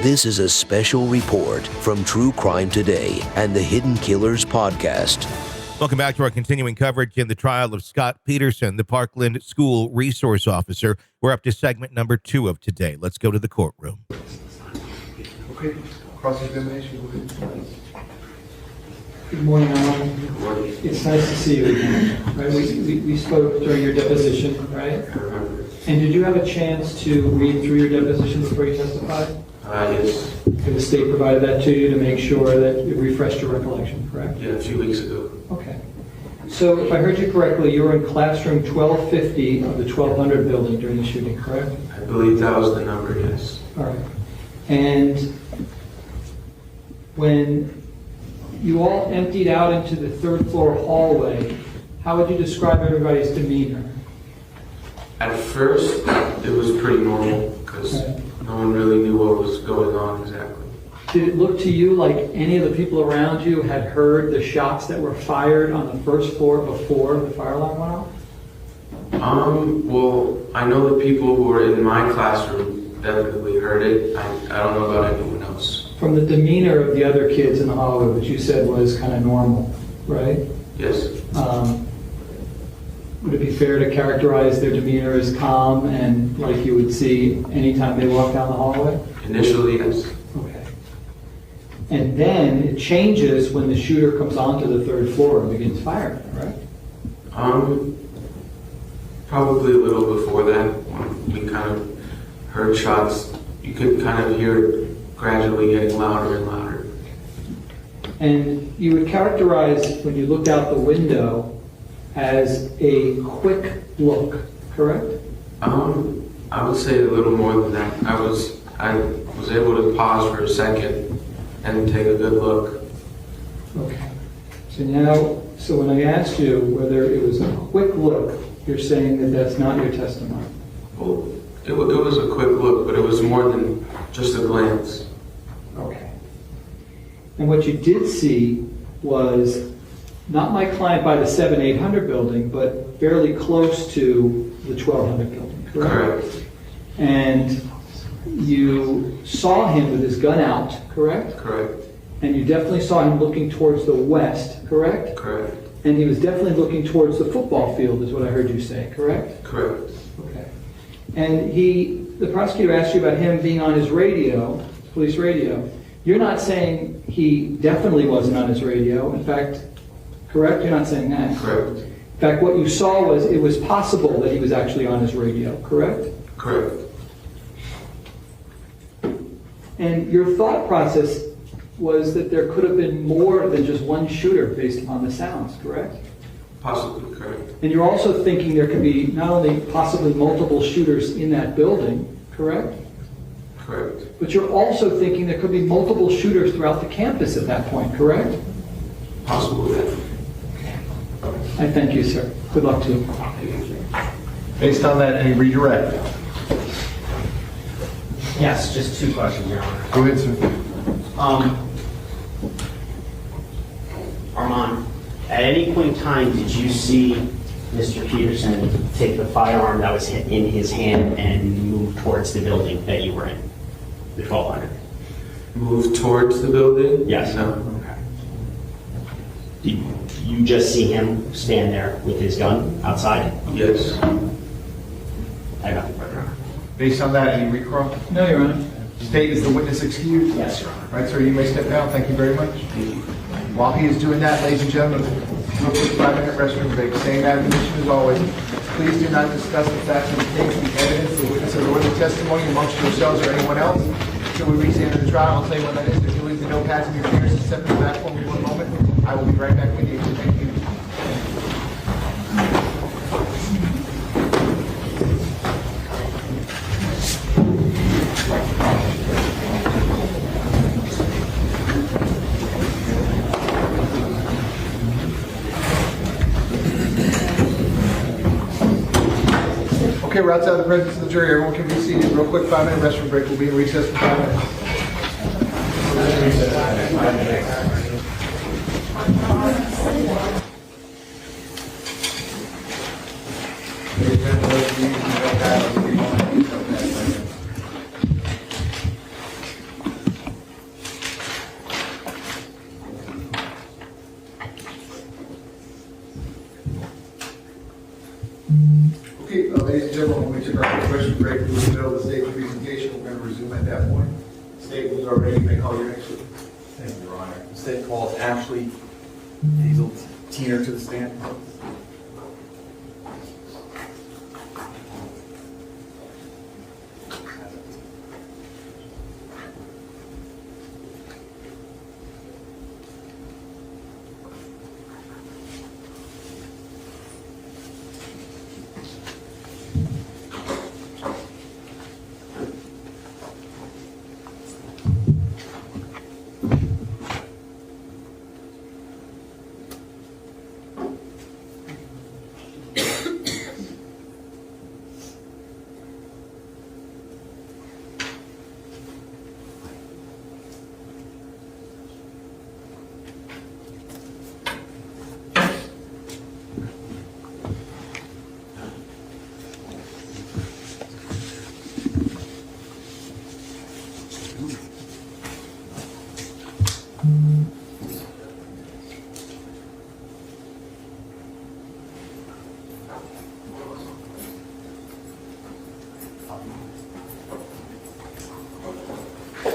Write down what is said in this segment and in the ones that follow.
This is a special report from True Crime Today and the Hidden Killers podcast. Welcome back to our continuing coverage in the trial of Scot Peterson, the Parkland School resource officer. We're up to segment number 2 of today. Let's go to the courtroom. Okay, cross-examination. Good morning, Alan. Good morning. It's nice to see you again. Right? We spoke during your deposition, right? I remember. And did you have a chance to read through your deposition before you testified? Yes. Okay, the state provided that to you to make sure that it refreshed your recollection, correct? Yeah, a few weeks ago. Okay. So if I heard you correctly, you were in classroom 1250 of the 1200 building during the shooting, correct? I believe that was the number, yes. All right. And when you all emptied out into the third floor hallway, how would you describe everybody's demeanor? At first, it was pretty normal because no one really knew what was going on exactly. Did it look to you like any of the people around you had heard the shots that were fired on the first floor before the fire alarm went off? Well, I know the people who were in my classroom definitely heard it. I don't know about anyone else. From the demeanor of the other kids in the hallway, which you said was kind of normal, right? Yes. Would it be fair to characterize their demeanor as calm and like you would see anytime they walk down the hallway? Initially, yes. Okay. And then it changes when the shooter comes onto the third floor and begins firing, right? Probably a little before that, when we kind of heard shots. You could kind of hear it gradually getting louder and louder. And you would characterize, when you looked out the window, as a quick look, correct? I would say a little more than that. I was able to pause for a second and take a good look. Okay. So when I asked you whether it was a quick look, you're saying that that's not your testimony. Well, it was a quick look, but it was more than just a glance. Okay. And what you did see was not my client by the 7-800 building, but fairly close to the 1200 building, correct? Correct. And you saw him with his gun out, correct? Correct. And you definitely saw him looking towards the west, correct? Correct. And he was definitely looking towards the football field, is what I heard you say, correct? Correct. Okay. And the prosecutor asked you about him being on his radio, police radio. You're not saying he definitely wasn't on his radio. In fact, correct? You're not saying that. Correct. In fact, what you saw was it was possible that he was actually on his radio, correct? Correct. And your thought process was that there could have been more than just one shooter based upon the sounds, correct? Possibly correct. And you're also thinking there could be not only possibly multiple shooters in that building, correct? Correct. But you're also thinking there could be multiple shooters throughout the campus at that point, correct? Possibly. I thank you, sir. Good luck to you. Based on that, any redirect? Yes, just 2 questions, Your Honor. Go ahead, sir. Armand, at any point in time, did you see Mr. Peterson take the firearm that was in his hand and move towards the building that you were in, the 1200? Move towards the building? Yes. No. Okay. Did you just see him stand there with his gun outside? Yes. I have nothing further, Your Honor. Based on that, any recall? No, Your Honor. State, is the witness excused? Yes, Your Honor. Right, sir, you may step down. Thank you very much. Thank you. While he is doing that, ladies and gentlemen, do a quick 5-minute restroom break. Same admonition as always. Please do not discuss the facts of the case, the evidence, the witnesses, or the testimony amongst yourselves or anyone else until we reach the end of the trial. I'll tell you when that is. If you leave the notepads and your fingers and step to the platform in 1 moment, I will be right back with you. Thank you. Okay, we're outside the presence of the jury. Everyone can be seated. Real quick 5-minute restroom break. We'll be in recess for 5 minutes. Ladies and gentlemen, those of you who don't have you break through the middle of the state presentation, we're going to resume at that point. State, who's already, may call your next witness. Thank you, Your Honor. The state calls Ashley Hazel Teener to the stand.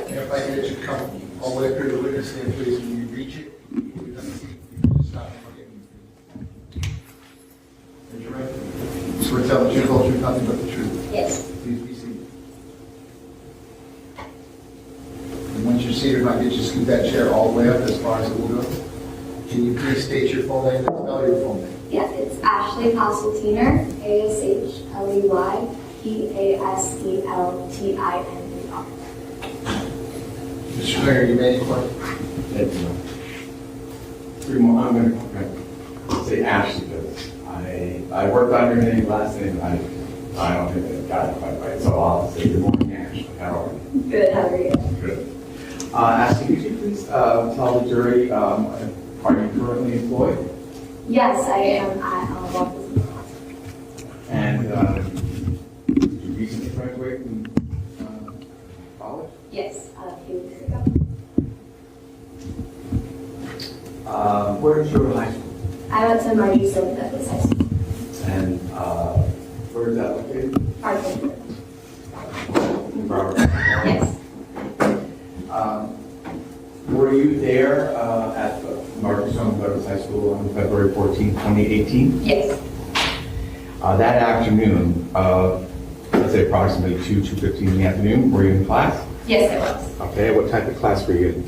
And if I can get you to come all the way up here to the witness stand, please, when you reach it, you can just stop and look at me. Raise your right hand. Swear to tell the truth, whole truth, nothing but the truth. Yes. Please be seated. And once you're seated, if I get you to scoot that chair all the way up as far as it will go. Can you please state your full name and spell your full name? Yes, it's Ashley Pasteltiner, ASHLEY PASTELTINER. Mr. Springer, you may inquire. Thank you. Three more. I'm going to say Ashley because I worked on your name, last name, I don't think I got it quite right. So I'll say good morning, Ashley. How are you? Good, how are you? Good. Ashley, could you please tell the jury, are you currently employed? Yes, I am at Walker's. And did you recently graduate from college? Yes, a few weeks ago. Where did you go to high school? I went to Murdaugh High School. And where is that located? Parkland. Yes. Yes. Were you there at the Murdaugh High School on February 14, 2018? Yes. That afternoon, let's say approximately 2:15 in the afternoon, were you in class? Yes, I was. Okay, what type of class were you in?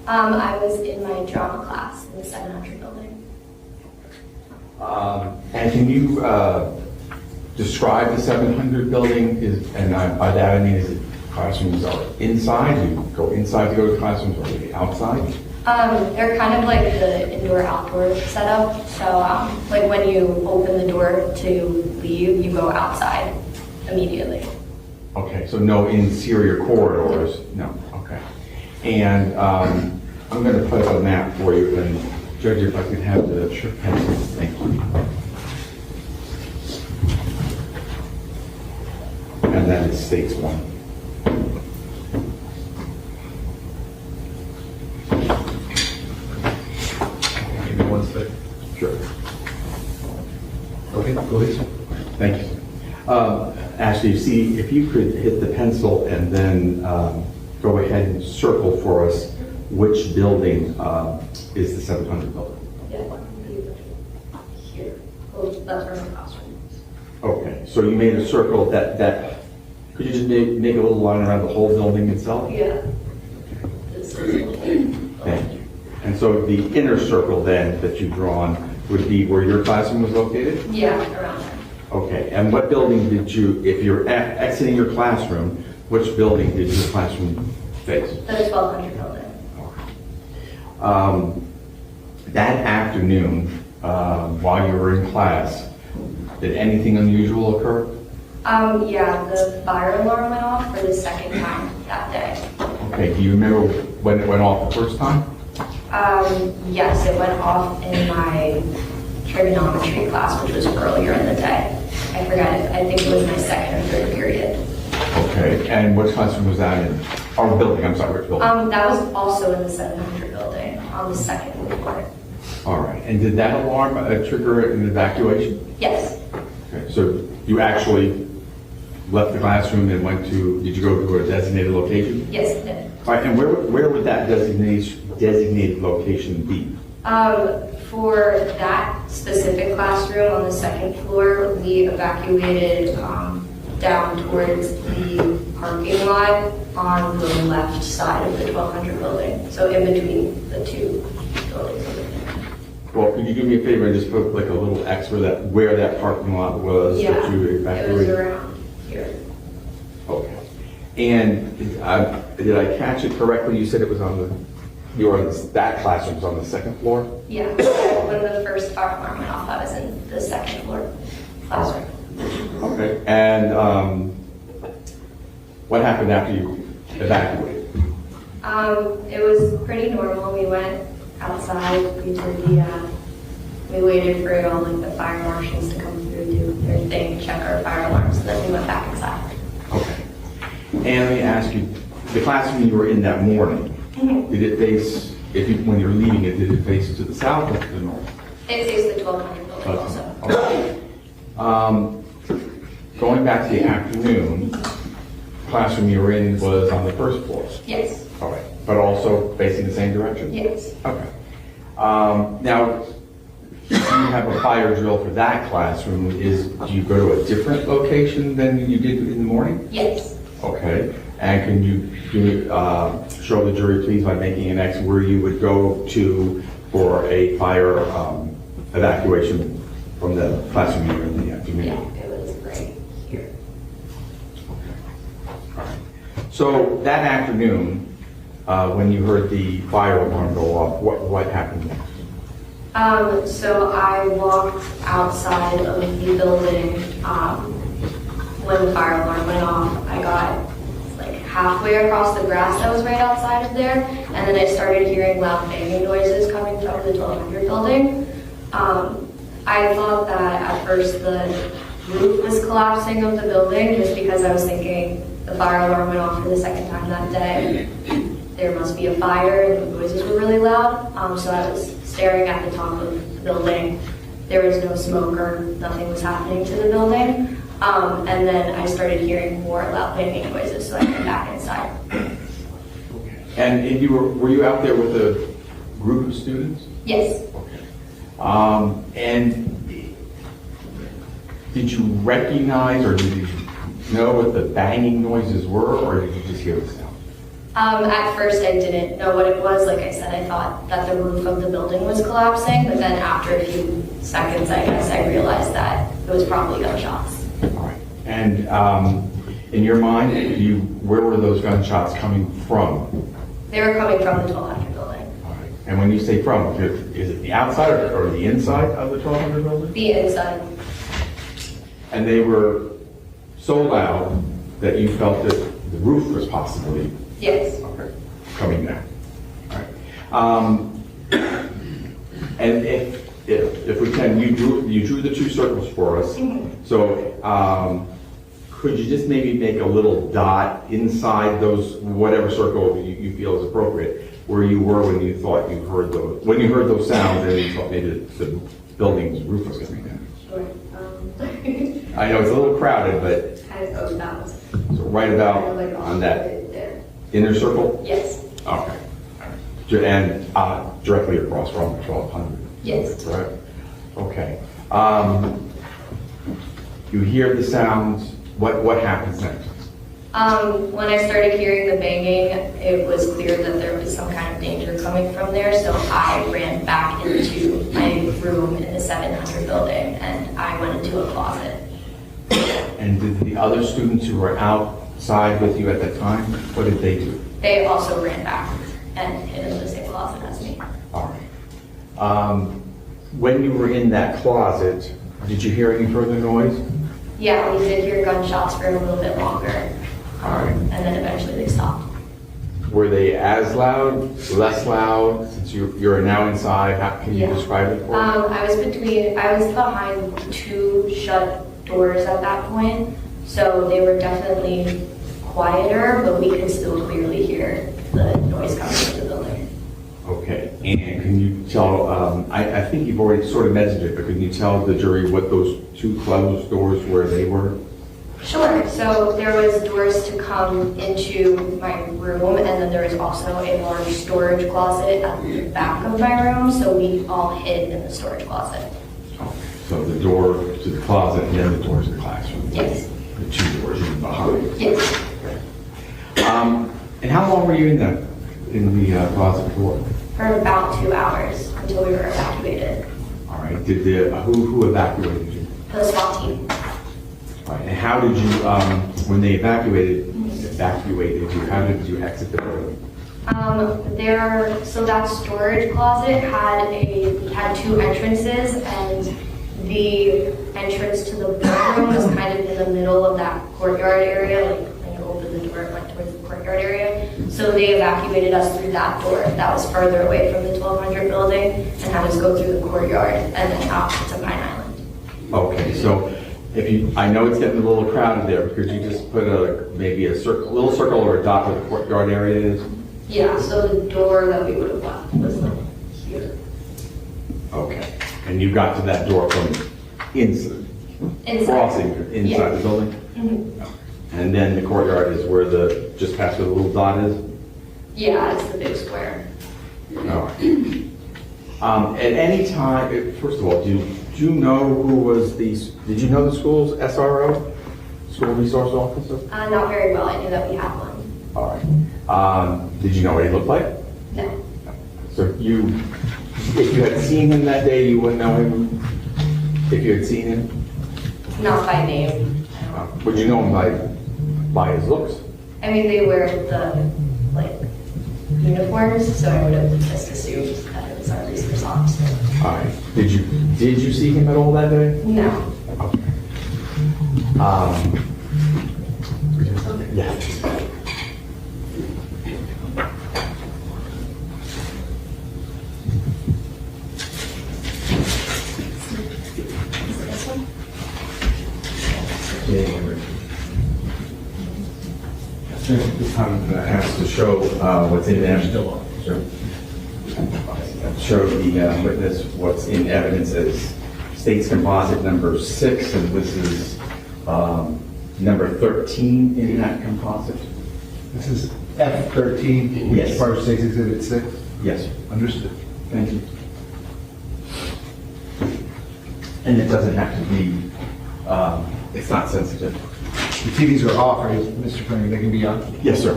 I was in my drama class in the 700 building. And can you describe the 700 building? And by that I mean, is it classrooms are inside? Do you go inside to go to classrooms, or are they outside? They're kind of like the indoor-outdoor setup. So, like when you open the door to leave, you go outside immediately. Okay, so no interior corridors? No, okay. And I'm going to put up a map for you, and Judge, if I could have the pencil, thank you. And then it states one. Give me 1 second. Sure. Okay, go ahead. Thank you. Ashley, you see, if you could hit the pencil and then go ahead and circle for us which building is the 700 building. Yeah, here. Oh, that's where my classroom is. Okay, so you made a circle that could you just make a little line around the whole building itself? Yeah. This is Thank you. And so the inner circle then that you've drawn would be where your classroom was located? yeah, around there. Okay, and what building did you, if you're exiting your classroom, which building did your classroom face? The 1200 building. That afternoon, while you were in class, did anything unusual occur? Yeah, the fire alarm went off for the second time that day. Okay, do you remember when it went off the first time? Yes, it went off in my trigonometry class, which was earlier in the day. I forgot it. I think it was my second or third period. Okay, and which classroom was that in? Or building, I'm sorry, which building? That was also in the 700 building on the second floor. All right, and did that alarm trigger an evacuation? Yes. Okay, so you actually left the classroom and went to, did you go to a designated location? Yes, I did. All right, and where would that designated location be? For that specific classroom on the second floor, we evacuated down towards the parking lot on the left side of the 1200 building, so in between the two buildings. Well, could you do me a favor and just put like a little X where that parking lot was Yeah, that you it was evacuated? around here. Okay. And did I catch it correctly? You said it was that classroom was on the second floor? Yeah, when the first fire alarm went off, I was in the second floor classroom. Okay. And what happened after you evacuated? It was pretty normal. We went outside, we waited for all like the fire marshals to come through, do their thing, check our fire alarms, and then we went back inside. Okay. And let me ask you, the classroom you were in that morning, did it face, when you were leaving it, did it face to the south or to the north? It faced the 1200 building also. Okay. Going back to the afternoon, classroom you were in was on the first floor. Yes. All right. But also facing the same direction? Yes. Okay. Now, do you have a fire drill for that classroom? Do you go to a different location than you did in the morning? Yes. Okay. And can you show the jury, please, by making an X where you would go to for a fire evacuation from the classroom you were in the afternoon? Yeah, it was right here. So that afternoon, when you heard the fire alarm go off, what happened next? So I walked outside of the building when the fire alarm went off. I got like halfway across the grass that was right outside of there, and then I started hearing loud banging noises coming from the 1200 building. I thought that at first the roof was collapsing of the building just because I was thinking the fire alarm went off for the second time that day. There must be a fire and the noises were really loud. So I was staring at the top of the building. There was no smoke or nothing was happening to the building. And then I started hearing more loud banging noises, so I went back inside. And were you out there with a group of students? Yes. And did you recognize or did you know what the banging noises were, or did you just hear the sound? At first I didn't know what it was. Like I said, I thought that the roof of the building was collapsing, but then after a few seconds, I guess, I realized that it was probably gunshots. All right. And in your mind, where were those gunshots coming from? They were coming from the 1200 building. All right. And when you say from, is it the outside or the inside of the 1200 building? The inside. And they were so loud that you felt that the roof was possibly Yes. coming down. All right. And if we can, you drew the two circles for us. Mm-hmm. So could you just maybe make a little dot inside those, whatever circle you feel is appropriate, where you were when you thought you heard those sounds and you thought maybe the building's roof was coming down? Sure. I know it's a little crowded, but so right about on that Right there. inner circle? Yes. Okay. All right. And directly across from 1200? Yes. Right. Okay. You hear the sounds. What happens next? When I started hearing the banging, it was clear that there was some kind of danger coming from there, so I ran back into my room in the 700 building, and I went into a closet. And did the other students who were outside with you at that time, what did they do? They also ran back and hid in the same closet as me. All right. When you were in that closet, did you hear any further noise? Yeah, we did hear gunshots for a little bit longer, All right. and then eventually they stopped. Were they as loud, less loud? Since you're now inside, how can you Yeah. describe it for us? I was behind two shut doors at that point, so they were definitely quieter, but we could still clearly hear the noise coming from the building. Okay, and can you tell, I think you've already sort of mentioned it, but can you tell the jury what those two closed doors where they were? Sure. So there was doors to come into my room, and then there was also a large storage closet at the back of my room, so we all hid in the storage closet. So the door to the closet and then the door to the classroom? Yes. The two doors in behind? Yes. And how long were you in the closet for? For about 2 hours until we were evacuated. All right. Did who evacuated you? The SWAT team. All right. And how did you, when they evacuated you, how did you exit the building? So that storage closet had 2 entrances, and the entrance to the bedroom was kind of in the middle of that courtyard area, like when you open the door, it went towards the courtyard area. So they evacuated us through that door that was further away from the 1200 building and had us go through the courtyard and then out to Pine Island. Okay, so I know it's getting a little crowded there, could you just put maybe a little circle or a dot where the courtyard area is? Yeah, so the door that we would have left was like here. Okay, and you got to that door from inside. Crossing inside the building? Mm-hmm. And then the courtyard is where just past where the little dot is? Yeah, it's the big square. All right. At any time, first of all, do you know who was did you know the school's SRO? School Resource Officer? Not very well. I knew that we had one. All right. Did you know what he looked like? No. So if you had seen him that day, you wouldn't know him if you had seen him? Not by name. Would you know him by his looks? I mean, they wear the uniforms, so I would have just assumed that it was our resource officer. All right. Did you see him at all that day? No. Okay. Yeah. This time has to show what's in evidence. Show the witness what's in evidence as state's composite number 6, and this is number 13 in that composite. This is F13, Yes. part of State's Exhibit 6? Yes. Understood. Thank you. And it doesn't have to be, it's not sensitive. The TVs are off, right, Mr. Premier? They can be on? Yes, sir.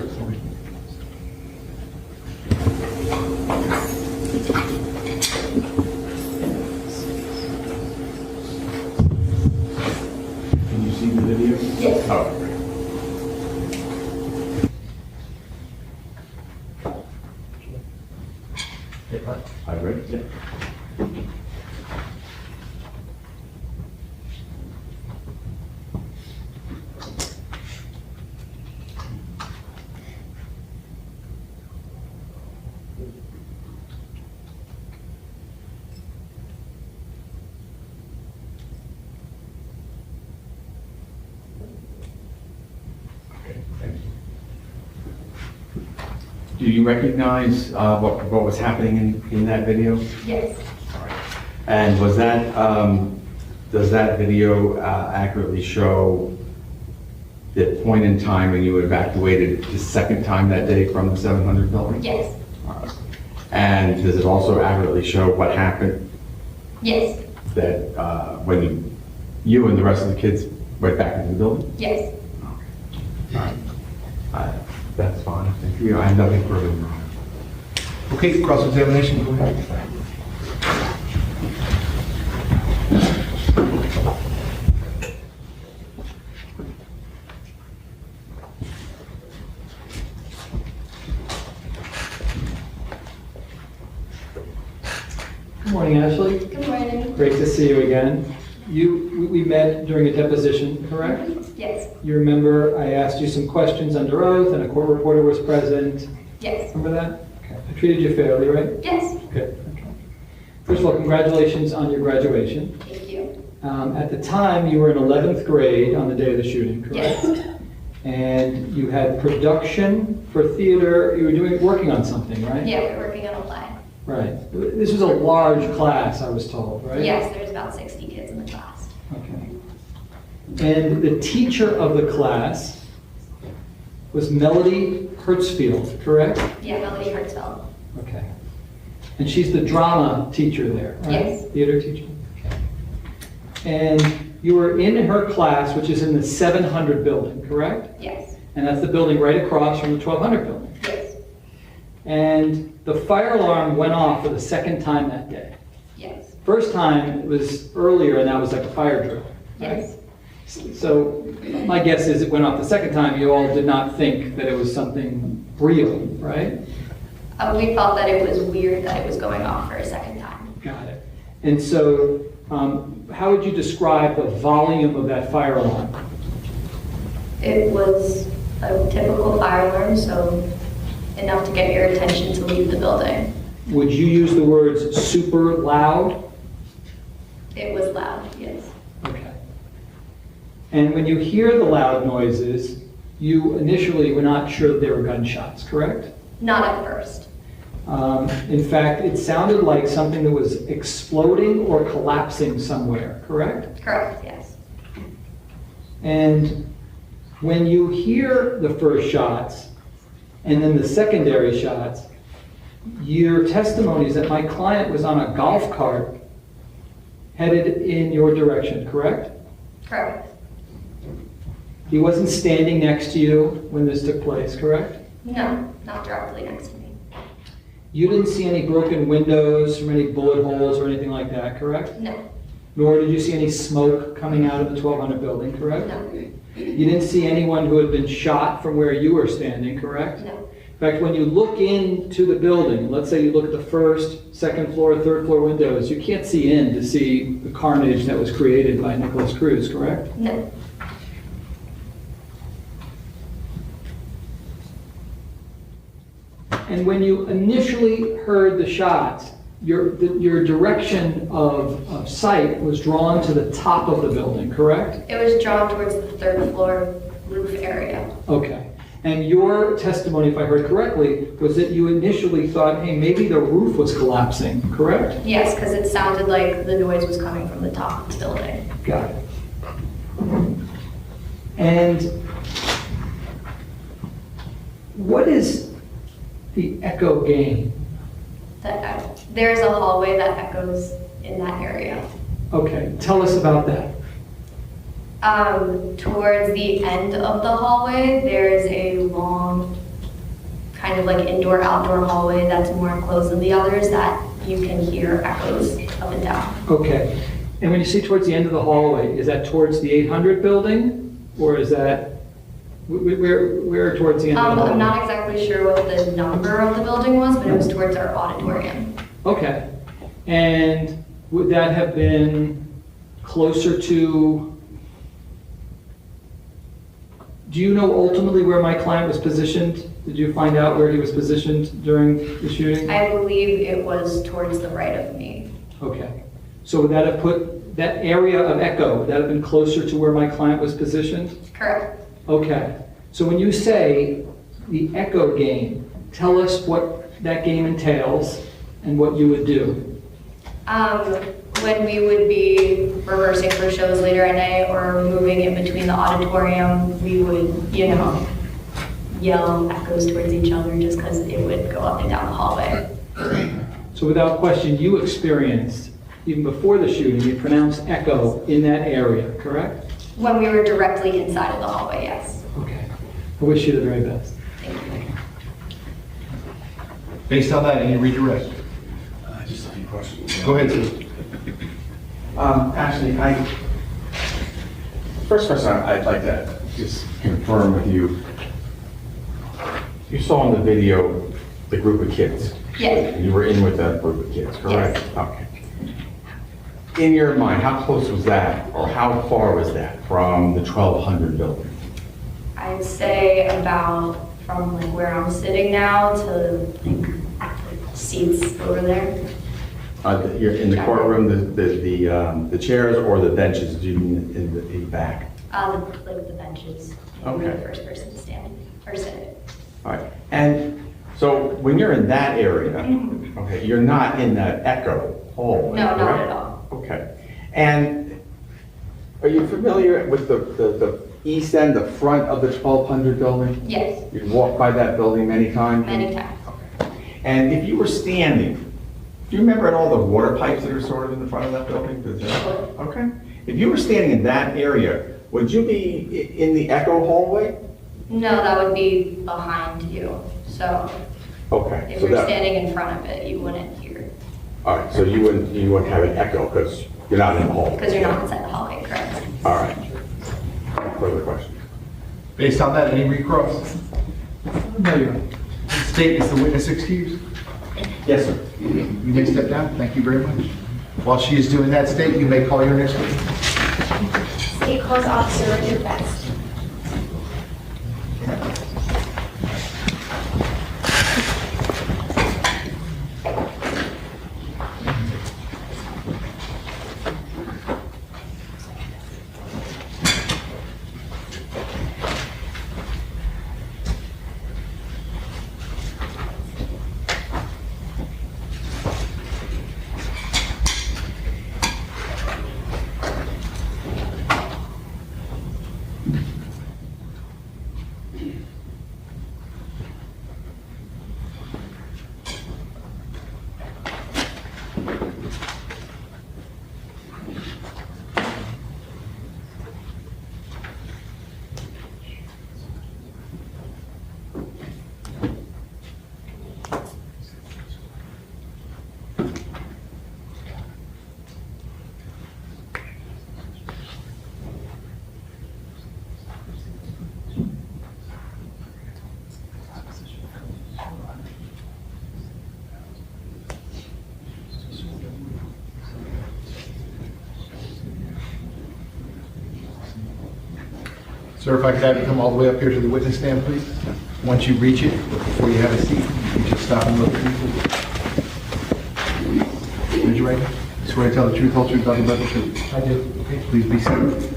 Can you see the video? Yes. Oh. I read it. Yeah. Do you recognize what was happening in that video? Yes. And was that, does that video accurately show the point in time when you evacuated the second time that day from the 700 building? Yes. And does it also accurately show what happened Yes. that when you and the rest of the kids went back into the building? Yes. All right. That's fine. Thank you. I have nothing further. Okay, cross-examination, go ahead. Good morning, Ashley. Good morning. Great to see you again. We met during a deposition, correct? Yes. You remember I asked you some questions under oath and a court reporter was present? Yes. Remember that? Okay. I treated you fairly, right? Yes. Good. Okay. First of all, congratulations on your graduation. Thank you. At the time, you were in 11th grade on the day of the shooting, correct? Yes. And you had production for theater. You were working on something, right? Yeah, we're working on a play. Right. This was a large class, I was told, right? Yes, there's about 60 kids in the class. Okay. And the teacher of the class was Melody Hertzfield, correct? Yeah, Melody Hertzfeld. Okay. And she's the drama teacher there, right? Yes. Theater teacher. Okay. And you were in her class, which is in the 700 building, correct? Yes. And that's the building right across from the 1200 building. Yes. And the fire alarm went off for the second time that day. Yes. First time it was earlier, and that was like a fire drill. Right? Yes. So my guess is it went off the second time. You all did not think that it was something real, right? We felt that it was weird that it was going off for a second time. Got it. And so how would you describe the volume of that fire alarm? It was a typical fire alarm, so enough to get your attention to leave the building. Would you use the words super loud? It was loud, yes. Okay. And when you hear the loud noises, you initially were not sure that they were gunshots, correct? Not at first. In fact, it sounded like something that was exploding or collapsing somewhere, correct? Correct, yes. And when you hear the first shots and then the secondary shots, your testimony is that my client was on a golf cart headed in your direction, correct? Correct. He wasn't standing next to you when this took place, correct? No, not directly next to me. You didn't see any broken windows or any bullet holes or anything like that, correct? No. Nor did you see any smoke coming out of the 1200 building, correct? No. You didn't see anyone who had been shot from where you were standing, correct? No. In fact, when you look into the building, let's say you look at the first, second floor, third floor windows, you can't see in to see the carnage that was created by Nicholas Cruz, correct? No. And when you initially heard the shots, your direction of sight was drawn to the top of the building, correct? It was drawn towards the third floor roof area. Okay. And your testimony, if I heard correctly, was that you initially thought, hey, maybe the roof was collapsing, correct? Yes, because it sounded like the noise was coming from the top of the building. Got it. And what is the echo gain? There's a hallway that echoes in that area. Okay, tell us about that. Towards the end of the hallway, there's a long, kind of like indoor-outdoor hallway that's more enclosed than the others that you can hear echoes up and down. Okay. And when you see towards the end of the hallway, is that towards the 800 building? Or is that, where towards the end of the hallway? I'm not exactly sure what the number of the building was, but it was towards our auditorium. Okay. And would that have been closer to... Do you know ultimately where my client was positioned? Did you find out where he was positioned during the shooting? I believe it was towards the right of me. Okay. So would that have put that area of echo, would that have been closer to where my client was positioned? Correct. Okay. So when you say the echo game, tell us what that game entails and what you would do. When we would be rehearsing for shows later at night or moving in between the auditorium, we would, yell echoes towards each other just because it would go up and down the hallway. So without question, you experienced, even before the shooting, a pronounced echo in that area, correct? When we were directly inside of the hallway, yes. Okay. I wish you the very best. Thank you. Based on that, any redirect? Just a few questions. Go ahead, sir. Actually, first question I'd like to just confirm with you. You saw in the video the group of kids. Yes. And you were in with that group of kids, correct? Yes. Okay. In your mind, how close was that, or how far was that from the 1200 building? I'd say about from like where I'm sitting now to like seats over there. You're in the courtroom, the chairs or the benches, do you mean in the back? Like the benches. Okay. You're the first person to stand or sit. All right, and so when you're in that area, okay, you're not in that echo hallway, No, not correct? at all. Okay, and Are you familiar with the east end, the front of the 1200 building? Yes, You've walked by that building many times? many times. And if you were standing, do you remember all the water pipes that are sort of in the front of that building? Okay. If you were standing in that area, would you be in the echo hallway? No, that would be behind you. So Okay. if so you're that- standing in front of it, you wouldn't hear it All right, so you wouldn't have an echo because you're not in the hall. because you're not inside the hallway, correct? All right. Further questions? Based on that, any recross? No, Your Honor. State, is the witness excused? Yes, sir. You may step down. Thank you very much. While she is doing that, State, you may call your next witness. State Coast Officer Richard Best. Sir, if I could have you come all the way up here to the witness stand, please. Once you reach it, before you have a seat, you just stop and look at me. Raise your right hand. Swear to tell the truth, whole truth, nothing but the truth. I do. Okay, please be seated.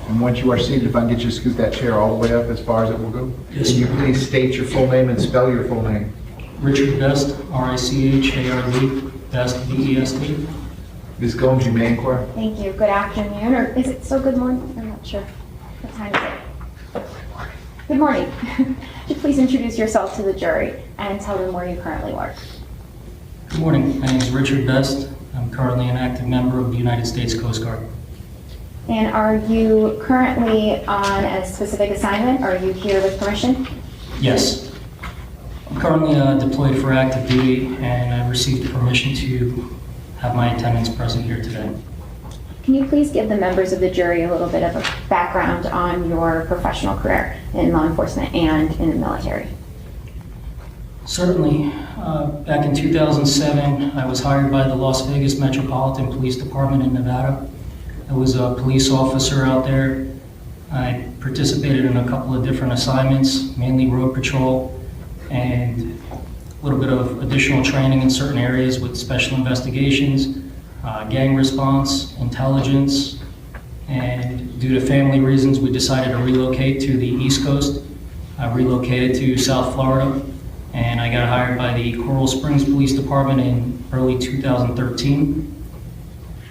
And once you are seated, if I can get you to scoot that chair all the way up as far as it will go. Yes, Can you sir. please state your full name and spell your full name? Richard Best, R-I-C-H-A-R-D, Best, B-E-S-T. Ms. Gomes, you may inquire. Thank you. Good afternoon, or is it still good morning? I'm not sure. What time is it? Good morning. Could you please introduce yourself to the jury and tell them where you currently work? Good morning. My name is Richard Best. I'm currently an active member of the United States Coast Guard. And are you currently on a specific assignment? Or are you here with permission? Yes. I'm currently deployed for active duty, and I received permission to have my attendance present here today. Can you please give the members of the jury a little bit of a background on your professional career in law enforcement and in the military? Certainly. Back in 2007, I was hired by the Las Vegas Metropolitan Police Department in Nevada. I was a police officer out there. I participated in a couple of different assignments, mainly road patrol, and a little bit of additional training in certain areas with special investigations, gang response, intelligence, and due to family reasons, we decided to relocate to the East Coast. I relocated to South Florida, and I got hired by the Coral Springs Police Department in early 2013.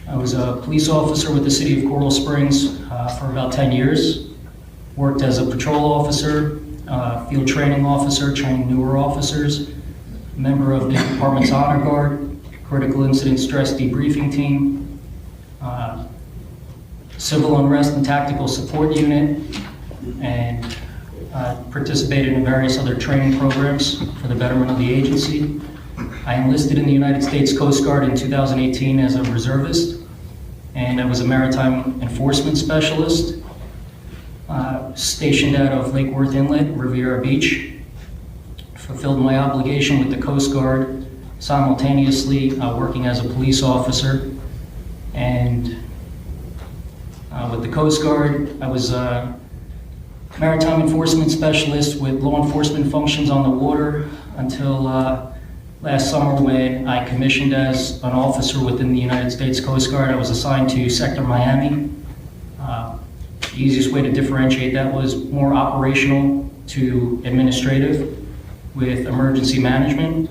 I was a police officer with the city of Coral Springs for about 10 years. Worked as a patrol officer, field training officer, training newer officers, member of the department's honor guard, critical incident stress debriefing team, civil unrest and tactical support unit, and participated in various other training programs for the betterment of the agency. I enlisted in the United States Coast Guard in 2018 as a reservist, and I was a maritime enforcement specialist, stationed out of Lake Worth Inlet, Riviera Beach. Fulfilled my obligation with the Coast Guard, simultaneously working as a police officer. And with the Coast Guard, I was a maritime enforcement specialist with law enforcement functions on the water until last summer when I commissioned as an officer within the United States Coast Guard. I was assigned to Sector Miami. The easiest way to differentiate that was more operational to administrative with emergency management.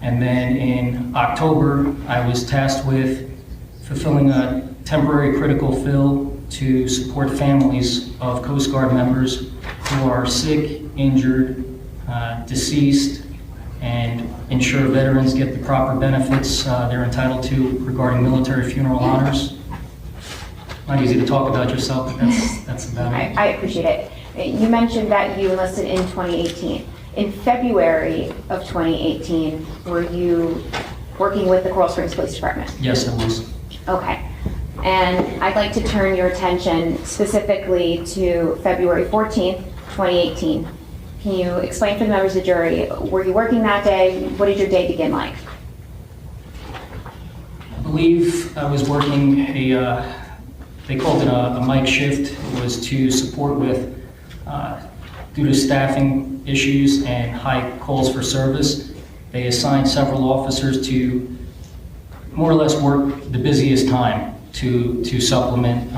And then in October, I was tasked with fulfilling a temporary critical fill to support families of Coast Guard members who are sick, injured, deceased, and ensure veterans get the proper benefits they're entitled to regarding military funeral honors. Not easy to talk about yourself, but that's about it. I appreciate it. You mentioned that you enlisted in 2018. In February of 2018, were you working with the Coral Springs Police Department? Yes, I was. Okay. And I'd like to turn your attention specifically to February 14th, 2018. Can you explain for the members of the jury, were you working that day? What did your day begin like? I believe I was working they called it a mic shift. It was to support with, due to staffing issues and high calls for service, they assigned several officers to more or less work the busiest time to supplement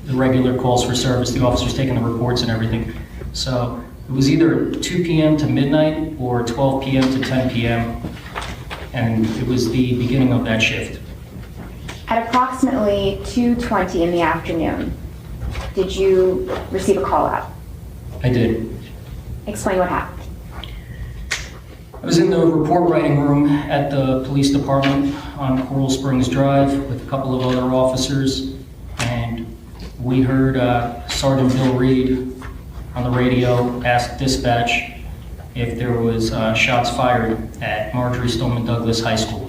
the regular calls for service, the officers taking the reports and everything. So it was either 2 p.m. to midnight or 12 p.m. to 10 p.m. and it was the beginning of that shift. At approximately 2:20 in the afternoon, did you receive a call out? I did. Explain what happened. I was in the report writing room at the police department on Coral Springs Drive with a couple of other officers, and we heard Sergeant Bill Reed on the radio ask dispatch if there was shots fired at Marjorie Stoneman Douglas High School.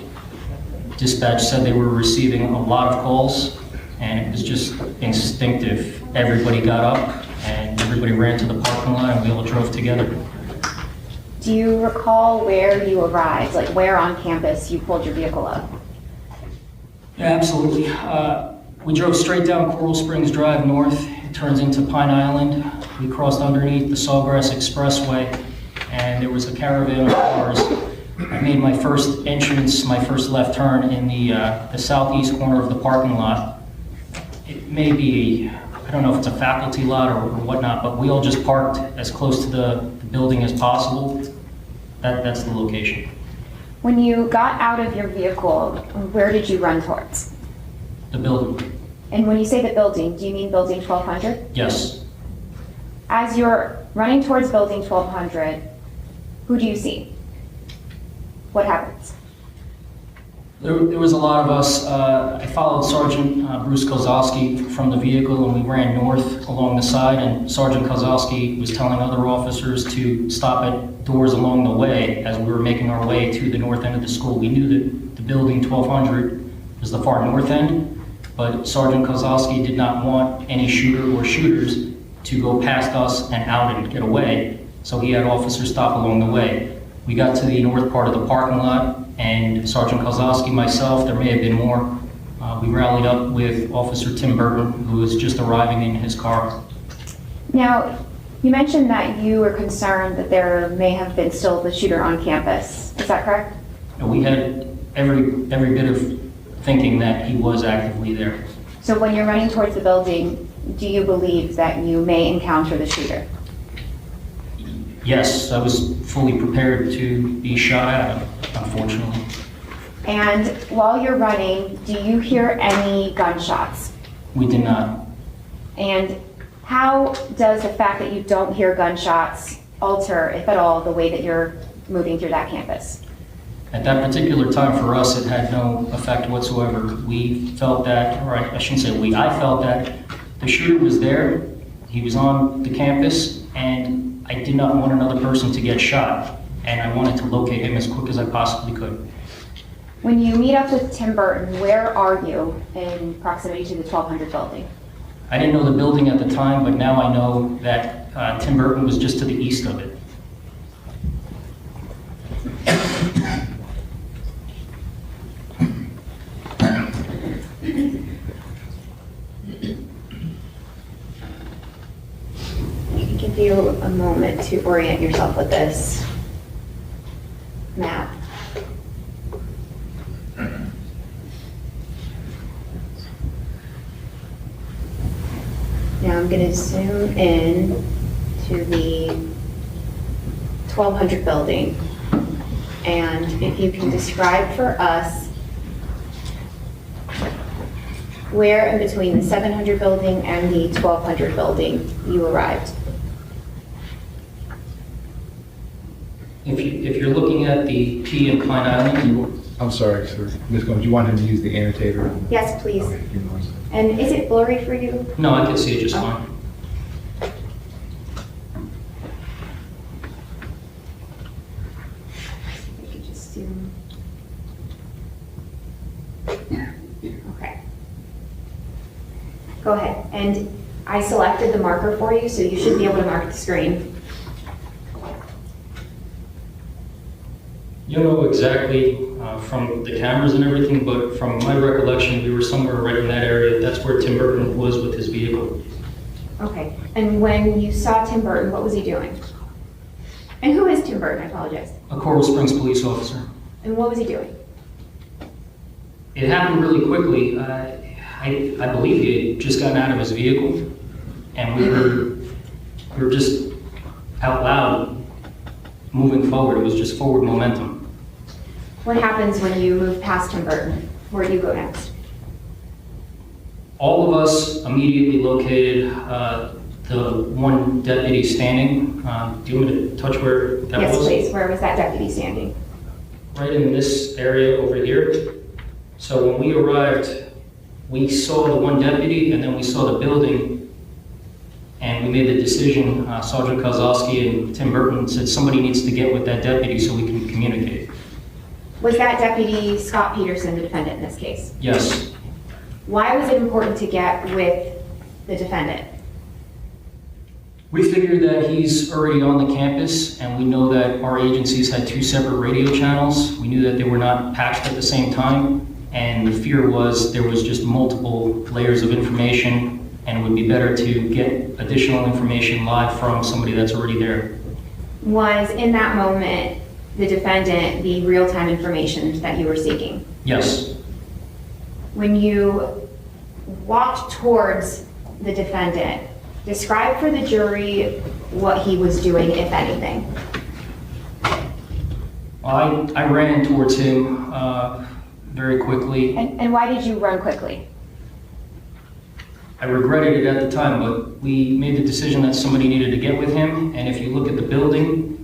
Dispatch said they were receiving a lot of calls, and it was just instinctive. Everybody got up and everybody ran to the parking lot and we all drove together. Do you recall where you arrived, like where on campus you pulled your vehicle up? Yeah, absolutely. We drove straight down Coral Springs Drive north. It turns into Pine Island. We crossed underneath the Sawgrass Expressway, and there was a caravan of cars. I made my first entrance, my first left turn in the southeast corner of the parking lot. It may be, I don't know if it's a faculty lot or whatnot, but we all just parked as close to the building as possible. That's the location. When you got out of your vehicle, where did you run towards? The building. And when you say the building, do you mean building 1200? Yes. As you're running towards building 1200, who do you see? What happens? There was a lot of us. I followed Sergeant Bruce Kozlowski from the vehicle, and we ran north along the side, and Sergeant Kozlowski was telling other officers to stop at doors along the way as we were making our way to the north end of the school. We knew that the building 1200 was the far north end, but Sergeant Kozlowski did not want any shooter or shooters to go past us and out and get away, so he had officers stop along the way. We got to the north part of the parking lot, and Sergeant Kozlowski, myself, there may have been more, we rallied up with Officer Tim Burton, who was just arriving in his car. Now, you mentioned that you were concerned that there may have been still the shooter on campus. Is that correct? And we had every bit of thinking that he was actively there. So when you're running towards the building, do you believe that you may encounter the shooter? Yes, I was fully prepared to be shot at, unfortunately. And while you're running, do you hear any gunshots? We did not. And how does the fact that you don't hear gunshots alter, if at all, the way that you're moving through that campus? At that particular time for us, it had no effect whatsoever. We felt that, or I shouldn't say we, I felt that the shooter was there, he was on the campus, and I did not want another person to get shot, and I wanted to locate him as quick as I possibly could. When you meet up with Tim Burton, where are you in proximity to the 1200 building? I didn't know the building at the time, but now I know that Tim Burton was just to the east of it. Give you a moment to orient yourself with this map. Now I'm going to zoom in to the 1200 building, and if you can describe for us where in between the 700 building and the 1200 building you arrived? If you're looking at the P in Pine Island, I'm sorry, sir. Ms. Gomes, you want him to use the annotator? Yes, please. Okay, give me one second. And is it blurry for you? no, I can see it just fine. You could just zoom. Okay. Go ahead. And I selected the marker for you, so you should be able to mark the screen. You know exactly from the cameras and everything, but from my recollection, we were somewhere right in that area. That's where Tim Burton was with his vehicle. Okay. And when you saw Tim Burton, what was he doing? And who is Tim Burton? I apologize. A Coral Springs police officer. And what was he doing? It happened really quickly. I believe he had just gotten out of his vehicle, and we were just out loud moving forward. It was just forward momentum. What happens when you move past Tim Burton? Where do you go next? All of us immediately located the one deputy standing. Do you want me to touch where that was? Yes, please. Where was that deputy standing? Right in this area over here. So when we arrived, we saw the one deputy, and then we saw the building, and we made the decision, Sergeant Kozlowski and Tim Burton said somebody needs to get with that deputy so we can communicate. Was that deputy Scot Peterson the defendant in this case? Yes. Why was it important to get with the defendant? We figured that he's already on the campus, and we know that our agencies had 2 separate radio channels. We knew that they were not patched at the same time, and the fear was there was just multiple layers of information, and it would be better to get additional information live from somebody that's already there. Was in that moment the defendant the real-time information that you were seeking? Yes. When you walked towards the defendant, describe for the jury what he was doing, if anything. I ran towards him very quickly. And why did you run quickly? I regretted it at the time, but we made the decision that somebody needed to get with him, and if you look at the building,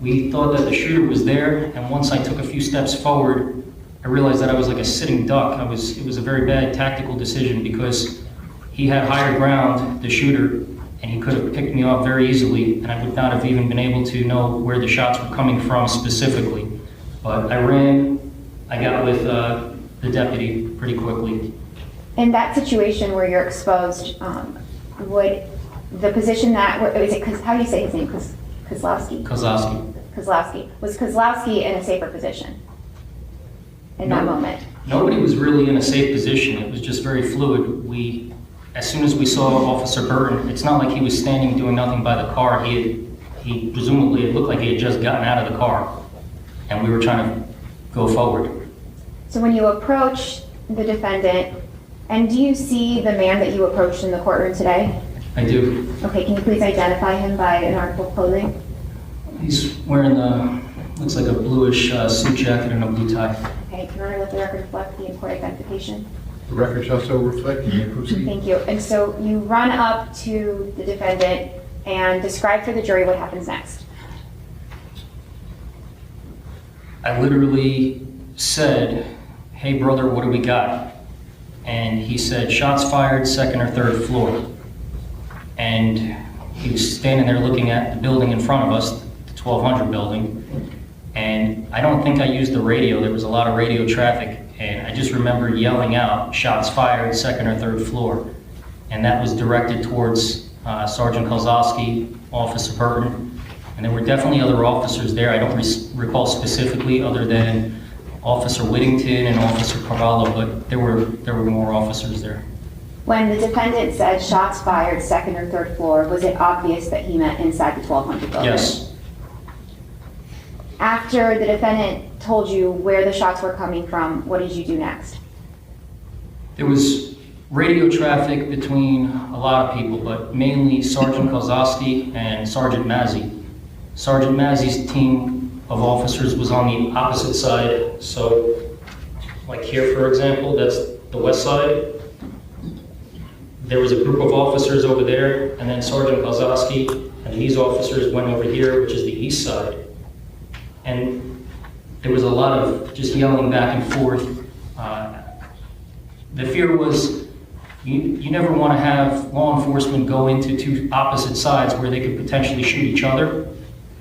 we thought that the shooter was there, and once I took a few steps forward, I realized that I was like a sitting duck. It was a very bad tactical decision because he had higher ground, the shooter, and he could have picked me off very easily, and I would not have even been able to know where the shots were coming from specifically. But I ran, I got with the deputy pretty quickly. In that situation where you're exposed, would the position that, is it, how do you say his name? Kozlowski? Kozlowski. Kozlowski. Was Kozlowski in a safer position in that moment? Nobody was really in a safe position. It was just very fluid. As soon as we saw Officer Burton, it's not like he was standing doing nothing by the car. He presumably, it looked like he had just gotten out of the car, and we were trying to go forward. So when you approach the defendant, and do you see the man that you approached in the courtroom today? I do. Okay, can you please identify him by an article of clothing? He's wearing looks like a bluish suit jacket and a blue tie. Okay, can I let the record reflect the in-court identification? The record shall so reflect. You may proceed. Thank you. And so you run up to the defendant and describe for the jury what happens next. I literally said, "Hey brother, what do we got?" And he said, "Shots fired, 2nd or 3rd floor." And he was standing there looking at the building in front of us, the 1200 building. And I don't think I used the radio. There was a lot of radio traffic. And I just remember yelling out, "Shots fired, 2nd or 3rd floor." And that was directed towards Sergeant Kozlowski, Officer Burton. And there were definitely other officers there. I don't recall specifically other than Officer Whittington and Officer Carvalho, but there were more officers there. When the defendant said shots fired, 2nd or 3rd floor, was it obvious that he meant inside the 1200 building? Yes. After the defendant told you where the shots were coming from, what did you do next? There was radio traffic between a lot of people, but mainly Sergeant Kozlowski and Sergeant Mazzi. Sergeant Mazzi's team of officers was on the opposite side. So, like here, for example, that's the west side. there was a group of officers over there, and then Sergeant Kozlowski and these officers went over here, which is the east side. And there was a lot of just yelling back and forth. The fear was you never want to have law enforcement go into two opposite sides where they could potentially shoot each other.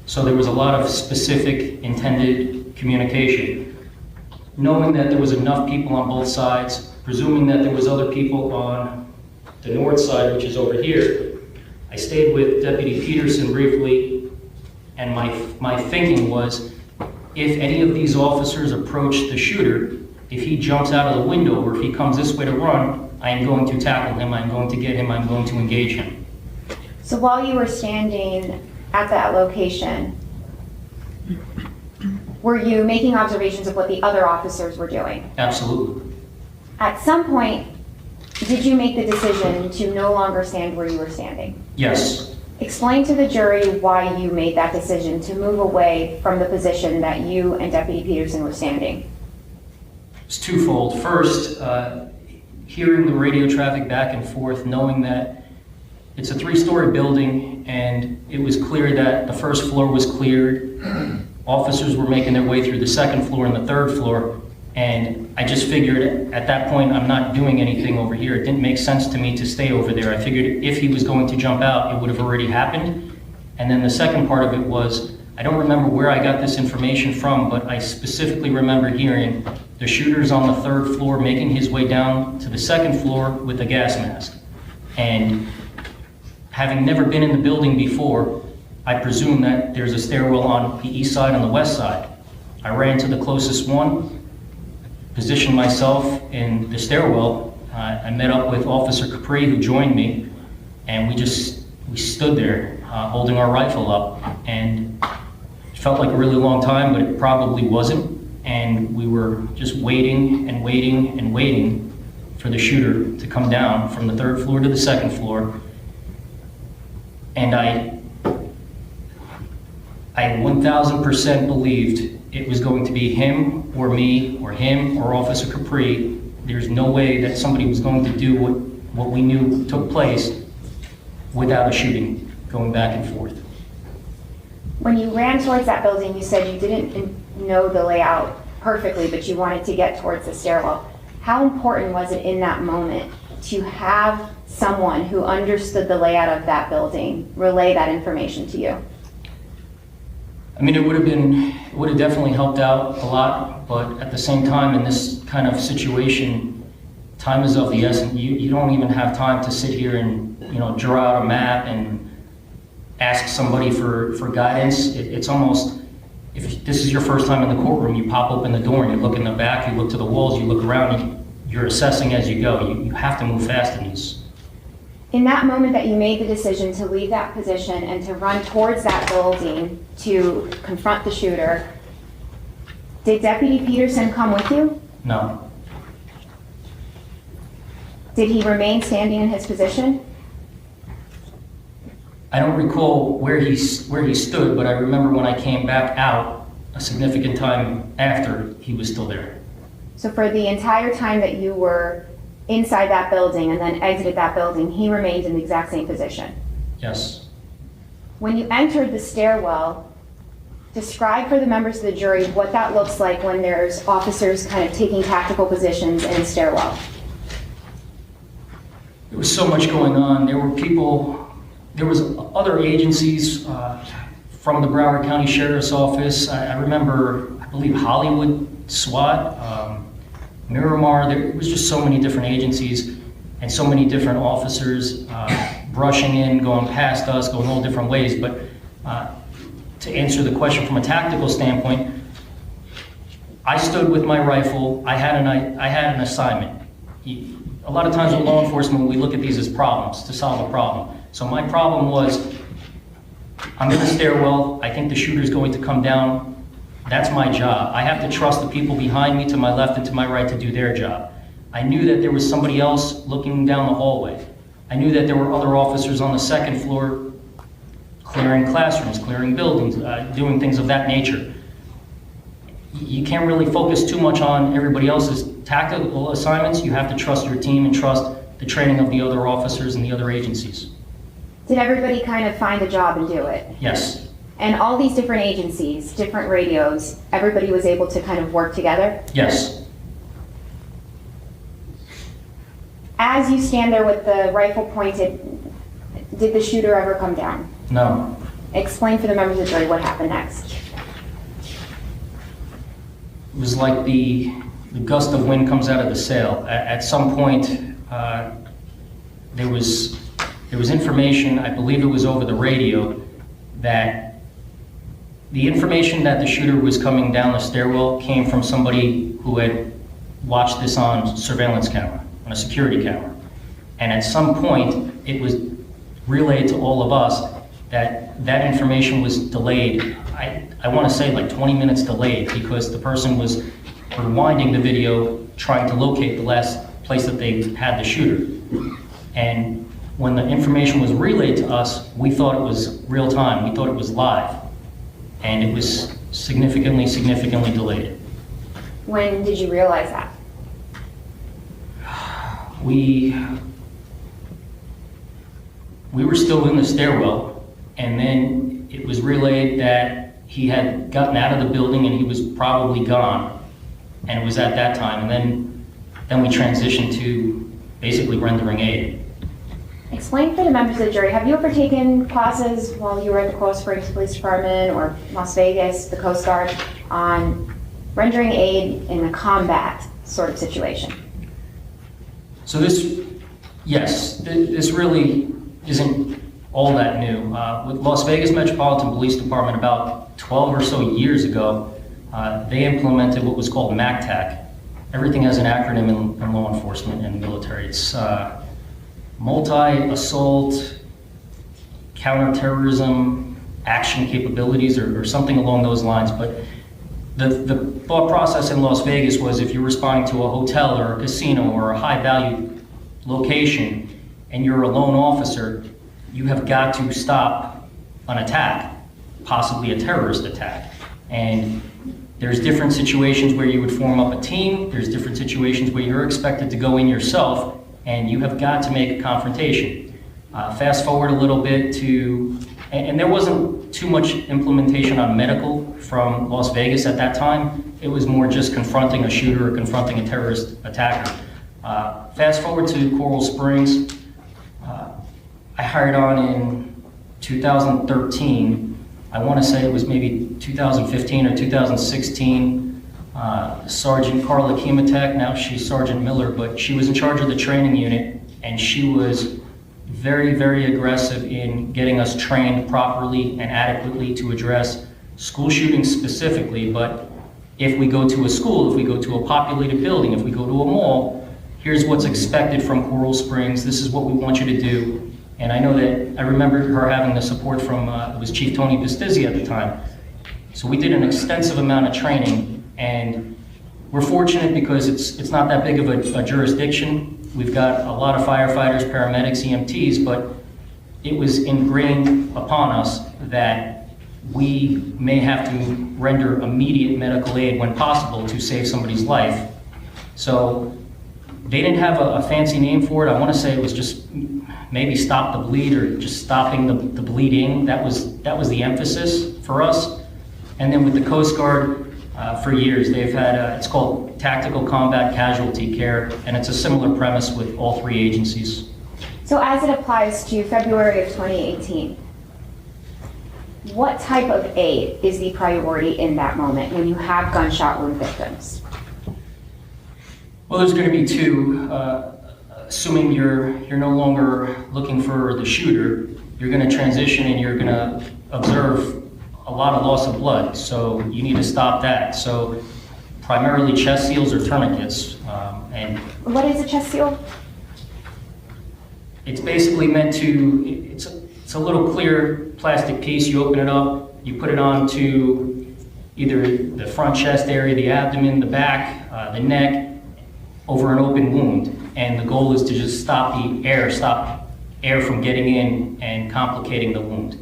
So there was a lot of specific intended communication. Knowing that there was enough people on both sides, presuming that there was other people on the north side, which is over here, I stayed with Deputy Peterson briefly, and my thinking was, if any of these officers approach the shooter, if he jumps out of the window or if he comes this way to run, I am going to tackle him, I'm going to get him, I'm going to engage him. So while you were standing at that location, were you making observations of what the other officers were doing? Absolutely. At some point, did you make the decision to no longer stand where you were standing? Yes. Explain to the jury why you made that decision to move away from the position that you and Deputy Peterson were standing. It's twofold. First, hearing the radio traffic back and forth, knowing that it's a 3-story building and it was clear that the first floor was cleared. Officers were making their way through the second floor and the third floor, and I just figured at that point I'm not doing anything over here. It didn't make sense to me to stay over there. I figured if he was going to jump out, it would have already happened. And then the second part of it was, I don't remember where I got this information from, but I specifically remember hearing the shooter's on the third floor making his way down to the second floor with a gas mask. And having never been in the building before, I presume that there's a stairwell on the east side and the west side. I ran to the closest one, positioned myself in the stairwell. I met up with Officer Capri, who joined me, and we stood there holding our rifle up, and it felt like a really long time, but it probably wasn't. And we were just waiting and waiting and waiting for the shooter to come down from the third floor to the second floor. And I 1000% believed it was going to be him or me or him or Officer Capri. There's no way that somebody was going to do what we knew took place without a shooting going back and forth. When you ran towards that building, you said you didn't know the layout perfectly, but you wanted to get towards the stairwell. How important was it in that moment to have someone who understood the layout of that building relay that information to you? I mean, it would have definitely helped out a lot, but at the same time, in this kind of situation, time is of the essence. You don't even have time to sit here and, draw out a map and ask somebody for guidance. It's almost, if this is your first time in the courtroom, you pop open the door and you look in the back, you look to the walls, you look around, you're assessing as you go. You have to move fast in these. In that moment that you made the decision to leave that position and to run towards that building to confront the shooter, did Deputy Peterson come with you? No. Did he remain standing in his position? I don't recall where he stood, but I remember when I came back out a significant time after, he was still there. So for the entire time that you were inside that building and then exited that building, he remained in the exact same position? Yes. When you entered the stairwell, describe for the members of the jury what that looks like when there's officers kind of taking tactical positions in a stairwell. There was so much going on. There were people, there was other agencies from the Broward County Sheriff's Office. I remember, I believe Hollywood SWAT, Miramar. There was just so many different agencies and so many different officers brushing in, going past us, going all different ways. But to answer the question from a tactical standpoint, I stood with my rifle. I had an assignment. A lot of times with law enforcement, we look at these as problems, to solve a problem. So my problem was, I'm in the stairwell, I think the shooter's going to come down. That's my job. I have to trust the people behind me to my left and to my right to do their job. I knew that there was somebody else looking down the hallway. I knew that there were other officers on the second floor clearing classrooms, clearing buildings, doing things of that nature. You can't really focus too much on everybody else's tactical assignments. You have to trust your team and trust the training of the other officers and the other agencies. Did everybody kind of find a job and do it? Yes. And all these different agencies, different radios, everybody was able to kind of work together? Yes. As you stand there with the rifle pointed, did the shooter ever come down? No. Explain for the members of the jury what happened next. It was like the gust of wind comes out of the sail. At some point, there was information, I believe it was over the radio, that the information that the shooter was coming down the stairwell came from somebody who had watched this on surveillance camera, on a security camera. And at some point, it was relayed to all of us that that information was delayed. I want to say like 20 minutes delayed, because the person was rewinding the video, trying to locate the last place that they had the shooter. And when the information was relayed to us, we thought it was real time. We thought it was live. And it was significantly delayed. When did you realize that? We were still in the stairwell, and then it was relayed that he had gotten out of the building and he was probably gone. And it was at that time, and then we transitioned to basically rendering aid. Explain for the members of the jury, have you ever taken classes while you were at the Coral Springs Police Department or Las Vegas, the Coast Guard, on rendering aid in a combat sort of situation? So this really isn't all that new. With Las Vegas Metropolitan Police Department about 12 or so years ago, they implemented what was called MACTAC. Everything has an acronym in law enforcement and military. It's multi-assault, counterterrorism, action capabilities, or something along those lines. But the thought process in Las Vegas was, if you're responding to a hotel or a casino or a high-value location and you're a lone officer, you have got to stop an attack, possibly a terrorist attack. And there's different situations where you would form up a team. There's different situations where you're expected to go in yourself, and you have got to make a confrontation. Fast forward a little bit to, and there wasn't too much implementation on medical from Las Vegas at that time. It was more just confronting a shooter or confronting a terrorist attacker. Fast forward to Coral Springs. I hired on in 2013. I want to say it was maybe 2015 or 2016. Sergeant Carla Kimatek, now she's Sergeant Miller, but she was in charge of the training unit, and she was very aggressive in getting us trained properly and adequately to address school shootings specifically. But if we go to a school, if we go to a populated building, if we go to a mall, here's what's expected from Coral Springs. This is what we want you to do. And I know that I remember her having the support from, it was Chief Tony Pistizzi at the time. So we did an extensive amount of training, and we're fortunate because it's not that big of a jurisdiction. We've got a lot of firefighters, paramedics, EMTs, but it was ingrained upon us that we may have to render immediate medical aid when possible to save somebody's life. So they didn't have a fancy name for it. I want to say it was just maybe stop the bleed, or just stopping the bleeding. That was the emphasis for us. And then with the Coast Guard, for years they've had it's called Tactical Combat Casualty Care, and it's a similar premise with all three agencies. So as it applies to February of 2018, what type of aid is the priority in that moment when you have gunshot wound victims? Well, there's going to be two. Assuming you're no longer looking for the shooter, you're going to transition and you're going to observe a lot of loss of blood. So you need to stop that. So primarily chest seals or tourniquets. And what is a chest seal? it's basically meant to, it's a little clear plastic piece. You open it up, you put it onto either the front chest area, the abdomen, the back, the neck, over an open wound. And the goal is to just stop air from getting in and complicating the wound.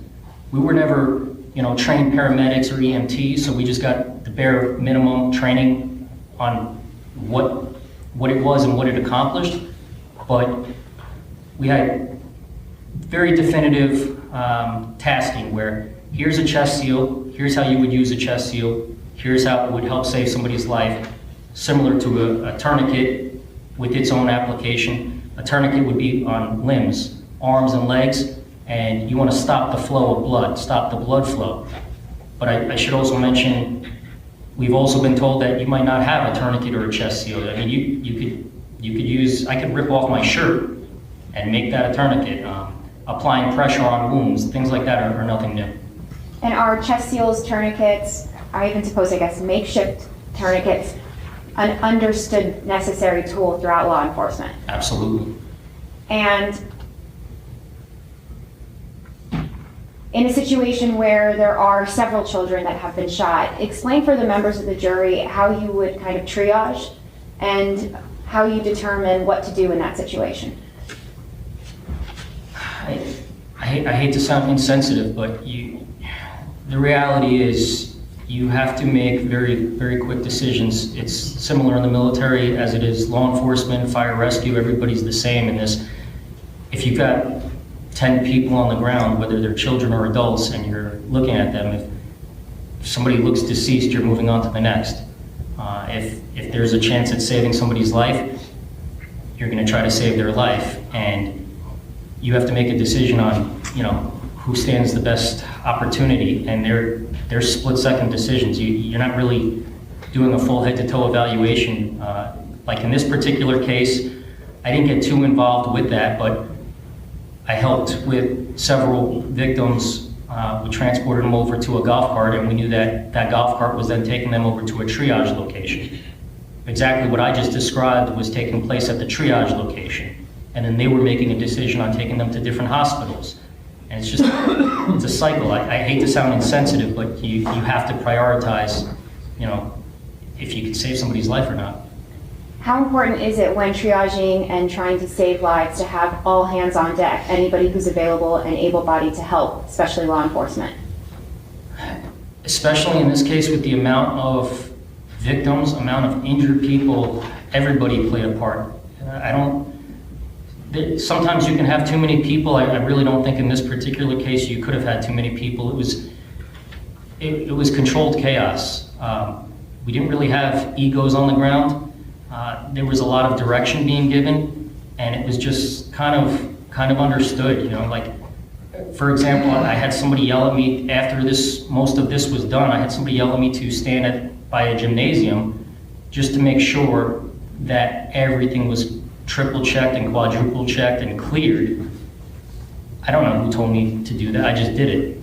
We were never, trained paramedics or EMTs, so we just got the bare minimum training on what it was and what it accomplished. But we had very definitive tasking where here's a chest seal, here's how you would use a chest seal, here's how it would help save somebody's life, similar to a tourniquet with its own application. A tourniquet would be on limbs, arms and legs, and you want to stop the flow of blood, stop the blood flow. But I should also mention, we've also been told that you might not have a tourniquet or a chest seal. I mean, you could use, I could rip off my shirt and make that a tourniquet. Applying pressure on wounds, things like that are nothing new. And are chest seals, tourniquets, I even suppose, I guess, makeshift tourniquets, an understood necessary tool throughout law enforcement? Absolutely. And in a situation where there are several children that have been shot, explain for the members of the jury how you would kind of triage and how you determine what to do in that situation. I hate to sound insensitive, but the reality is you have to make very, very quick decisions. It's similar in the military as it is law enforcement, fire rescue, everybody's the same in this. If you've got 10 people on the ground, whether they're children or adults, and you're looking at them, if somebody looks deceased, you're moving on to the next. If there's a chance at saving somebody's life, you're gonna try to save their life. And you have to make a decision on, who stands the best opportunity, and they're split-second decisions. You're not really doing a full head-to-toe evaluation. Like in this particular case, I didn't get too involved with that, but I helped with several victims. We transported them over to a golf cart, and we knew that golf cart was then taking them over to a triage location. Exactly what I just described was taking place at the triage location. And then they were making a decision on taking them to different hospitals. And it's just, it's a cycle. I hate to sound insensitive, but you have to prioritize, if you can save somebody's life or not. How important is it when triaging and trying to save lives to have all hands on deck, anybody who's available and able-bodied to help, especially law enforcement? Especially in this case with the amount of victims, amount of injured people, everybody played a part. Sometimes you can have too many people. I really don't think in this particular case you could have had too many people. It was controlled chaos. We didn't really have egos on the ground. There was a lot of direction being given, and it was just kind of understood. Like, for example, I had somebody yell at me after most of this was done. I had somebody yell at me to stand by a gymnasium just to make sure that everything was triple checked and quadruple checked and cleared. I don't know who told me to do that. I just did it.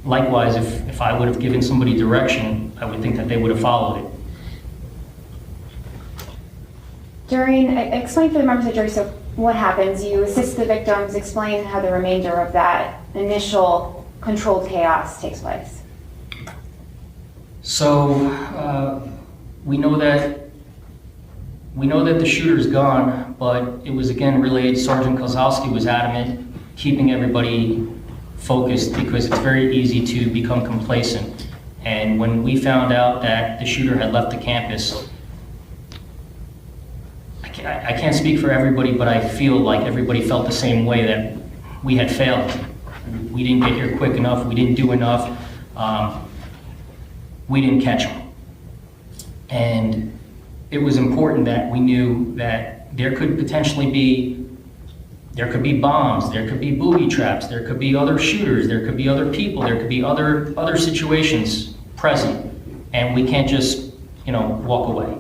Likewise, if I would have given somebody direction, I would think that they would have followed it. Explain for the members of the jury, so what happens? You assist the victims, explain how the remainder of that initial controlled chaos takes place. So we know that the shooter's gone, but it was again relayed. Sergeant Kozlowski was adamant, keeping everybody focused because it's very easy to become complacent. And when we found out that the shooter had left the campus, I can't speak for everybody, but I feel like everybody felt the same way, that we had failed. We didn't get here quick enough. We didn't do enough. We didn't catch him. And it was important that we knew that there could potentially be bombs, there could be booby traps, there could be other shooters, there could be other people, there could be other situations present, and we can't just, walk away.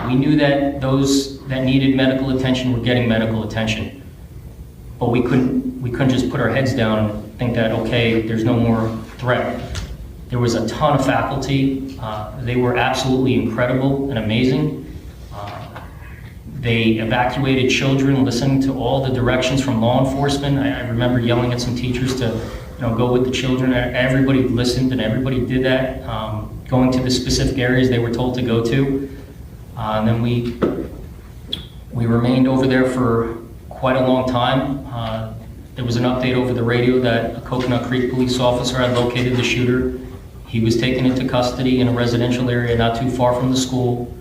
We knew that those that needed medical attention were getting medical attention, but we couldn't just put our heads down and think that, okay, there's no more threat. There was a ton of faculty. They were absolutely incredible and amazing. They evacuated children, listening to all the directions from law enforcement. I remember yelling at some teachers to, go with the children. Everybody listened and everybody did that, going to the specific areas they were told to go to. And then we remained over there for quite a long time. There was an update over the radio that a Coconut Creek police officer had located the shooter. He was taken into custody in a residential area not too far from the school.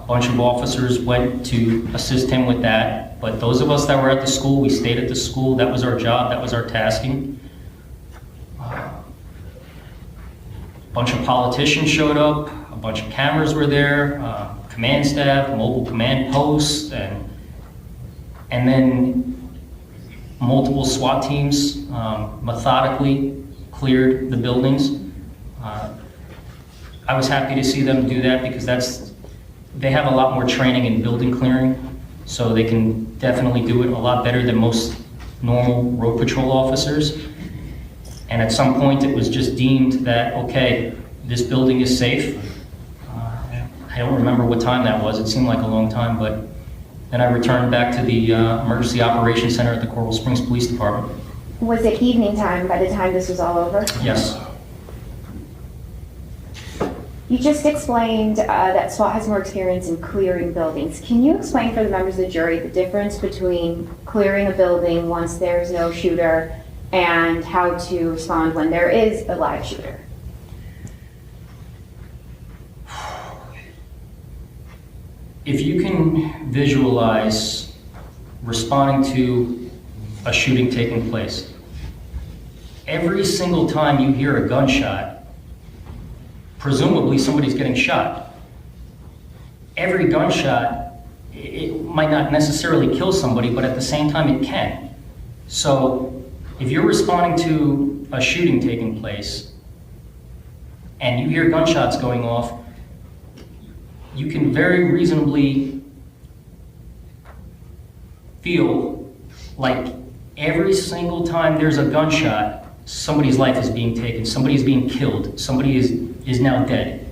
A bunch of officers went to assist him with that, but those of us that were at the school, we stayed at the school. That was our job, that was our tasking. A bunch of politicians showed up, a bunch of cameras were there, command staff, mobile command posts, and then multiple SWAT teams methodically cleared the buildings. I was happy to see them do that because they have a lot more training in building clearing, so they can definitely do it a lot better than most normal road patrol officers. And at some point it was just deemed that, okay, this building is safe. I don't remember what time that was. It seemed like a long time, but then I returned back to the Emergency Operations Center at the Coral Springs Police Department. Was it evening time by the time this was all over? Yes. You just explained that SWAT has more experience in clearing buildings. Can you explain for the members of the jury the difference between clearing a building once there's no shooter and how to respond when there is a live shooter? If you can visualize responding to a shooting taking place, every single time you hear a gunshot, presumably somebody's getting shot. Every gunshot, it might not necessarily kill somebody, but at the same time it can. So if you're responding to a shooting taking place and you hear gunshots going off, you can very reasonably feel like every single time there's a gunshot, somebody's life is being taken, somebody is being killed, somebody is now dead.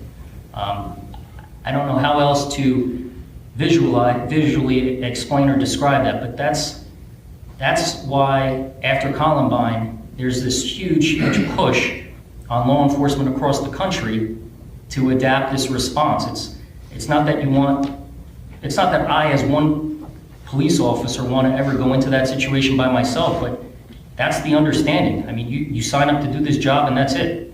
I don't know how else to visually explain or describe that, but that's why after Columbine, there's this huge push on law enforcement across the country to adapt this response. It's not that I as one police officer want to ever go into that situation by myself, but that's the understanding. I mean, you sign up to do this job and that's it.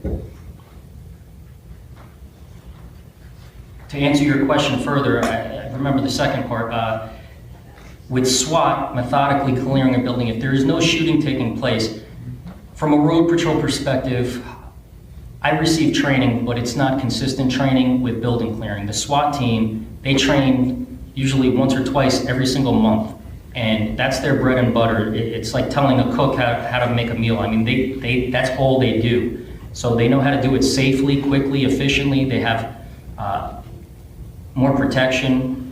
To answer your question further, I remember the second part. With SWAT methodically clearing a building, if there is no shooting taking place, from a road patrol perspective, I receive training, but it's not consistent training with building clearing. The SWAT team, they train usually once or twice every single month, and that's their bread and butter. It's like telling a cook how to make a meal. I mean, that's all they do. So they know how to do it safely, quickly, efficiently. They have more protection,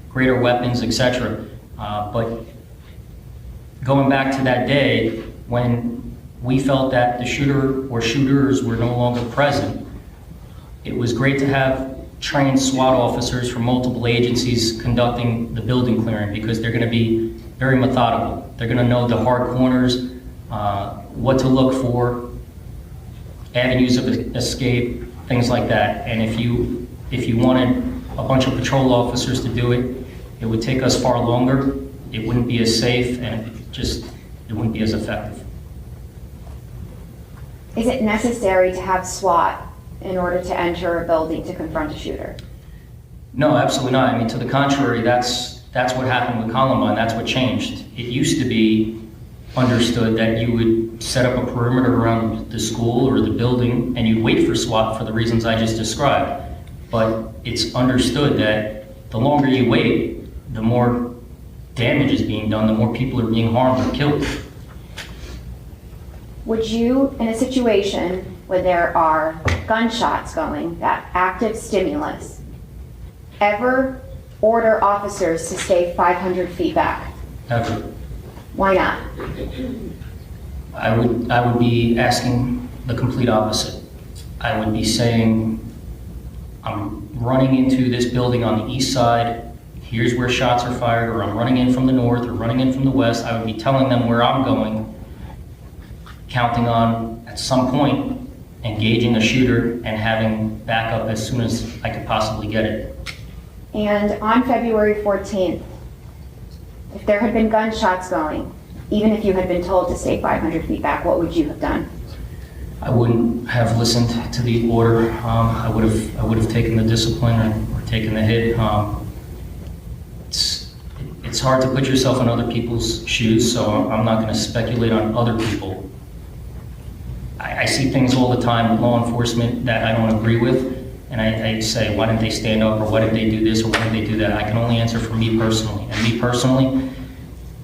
greater weapons, etc. But going back to that day when we felt that the shooter or shooters were no longer present, it was great to have trained SWAT officers from multiple agencies conducting the building clearing because they're going to be very methodical. They're going to know the hard corners, what to look for, avenues of escape, things like that. And if you wanted a bunch of patrol officers to do it, it would take us far longer. It wouldn't be as safe, and it wouldn't be as effective. Is it necessary to have SWAT in order to enter a building to confront a shooter? No, absolutely not. I mean, to the contrary, that's what happened with Columbine. That's what changed. It used to be understood that you would set up a perimeter around the school or the building and you'd wait for SWAT for the reasons I just described. But it's understood that the longer you wait, the more damage is being done, the more people are being harmed or killed. Would you, in a situation where there are gunshots going, that active stimulus, ever order officers to stay 500 feet back? Ever. Why not? I would be asking the complete opposite. I would be saying, I'm running into this building on the east side, here's where shots are fired, or I'm running in from the north or running in from the west. I would be telling them where I'm going, counting on, at some point, engaging a shooter and having backup as soon as I could possibly get it. And on February 14th, if there had been gunshots going, even if you had been told to stay 500 feet back, what would you have done? I wouldn't have listened to the order. I would have taken the discipline and taking the hit. It's hard to put yourself in other people's shoes, so I'm not going to speculate on other people. I see things all the time with law enforcement that I don't agree with, and I say, why didn't they stand up, or why didn't they do this, or why didn't they do that? I can only answer for me personally. And me personally,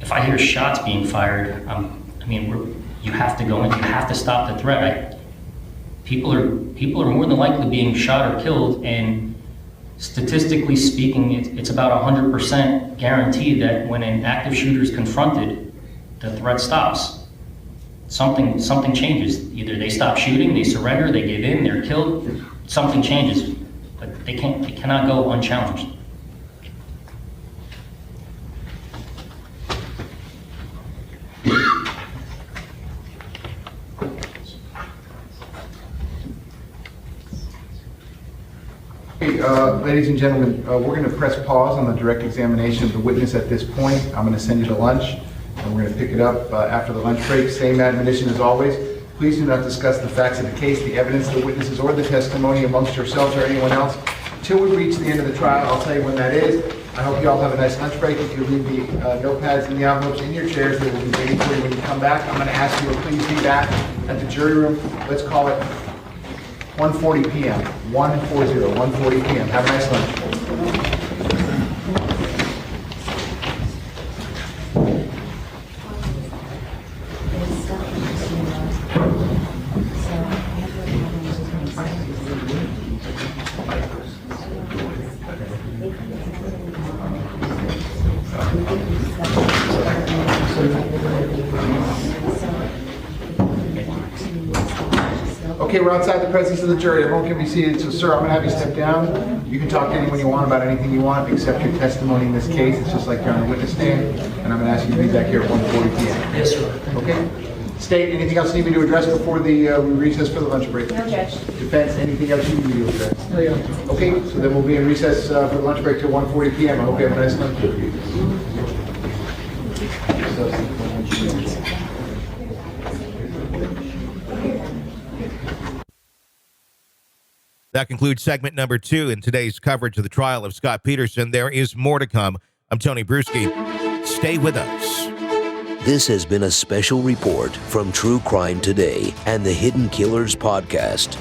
if I hear shots being fired, you have to go in, you have to stop the threat. People are more than likely being shot or killed, and statistically speaking, it's about 100% guaranteed that when an active shooter is confronted, the threat stops. Something changes. Either they stop shooting, they surrender, they give in, they're killed. Something changes, but they cannot go unchallenged. Ladies and gentlemen, we're going to press pause on the direct examination of the witness at this point. I'm going to send you to lunch, and we're going to pick it up after the lunch break. Same admonition as always. Please do not discuss the facts of the case, the evidence, the witnesses, or the testimony amongst yourselves or anyone else until we reach the end of the trial. I'll tell you when that is. I hope you all have a nice lunch break. If you leave the notepads and the envelopes in your chairs, they will be waiting for you when you come back. I'm going to ask you to please be back at the jury room. Let's call it 1:40 p.m. 1:40 p.m. Have a nice lunch. Okay, we're outside the presence of the jury. Everyone can be seated. So, sir, I'm going to have you step down. You can talk to anyone you want about anything you want, except your testimony in this case. It's just like you're on the witness stand. And I'm going to ask you to be back here at 1:40 p.m. Yes, sir. Okay? State, anything else you need me to address before we recess for the lunch break? No, Judge. Defense, anything else you need me to address? No, yeah. Okay, so then we'll be in recess for the lunch break till 1:40 p.m. I hope you have a nice lunch. That concludes segment number 2 in today's coverage of the trial of Scot Peterson. There is more to come. I'm Tony Bruschi. Stay with us. This has been a special report from True Crime Today and the Hidden Killers podcast.